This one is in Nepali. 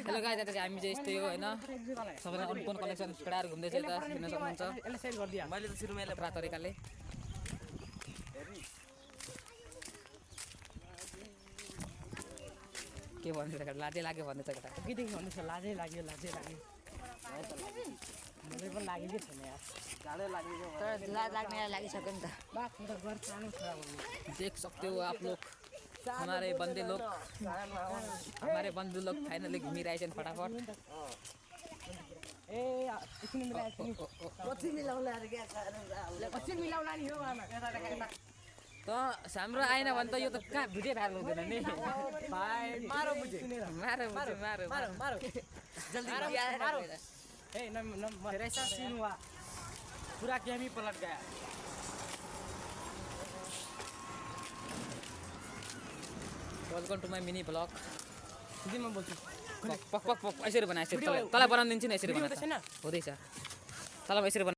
हेलो गाइस आज चाहिँ हामी चाहिँ यस्तै हो हैन सबैले अनकोन कलेक्सन कडार घुम्दैछ यता हेर्न सक्नुहुन्छ यसले सेल गर्दिया मैले त सुरुमा यसले प्रात तरिकाले के भन्दैछ केटा लाजै लाग्यो भन्दैछ केटा के देखि भन्दैछ लाजै लाग्यो मलाई पनि लागेकै छैन यार जाडै लाग्यो तर लाज लाग्ने लागिसक्यो नि त बात म त घर सानो छोरा भन्नु देख सकते हो आप लोग हमारे बंदे लोग फाइनली घूमी रहे हैं फटाफट ए एकछिन मिलाएको नि पछि मिलाउला रे के पछि मिलाउला नि हो आमा त हाम्रो आएन भने त यो त कहाँ भिडियो भाइरल हुँदैन नि भाइ मारो बुझे मारो जल्दी मारो ए न ऐसा सीन हुआ पूरा गेम ही पलट गया welcome to my mini blog Hindi में बोल्छु पक पक पक यसरी बनाए यसरी तँलाई बनाउनु दिन्छु नि यसरी बनाउँदैछ तँलाई यसरी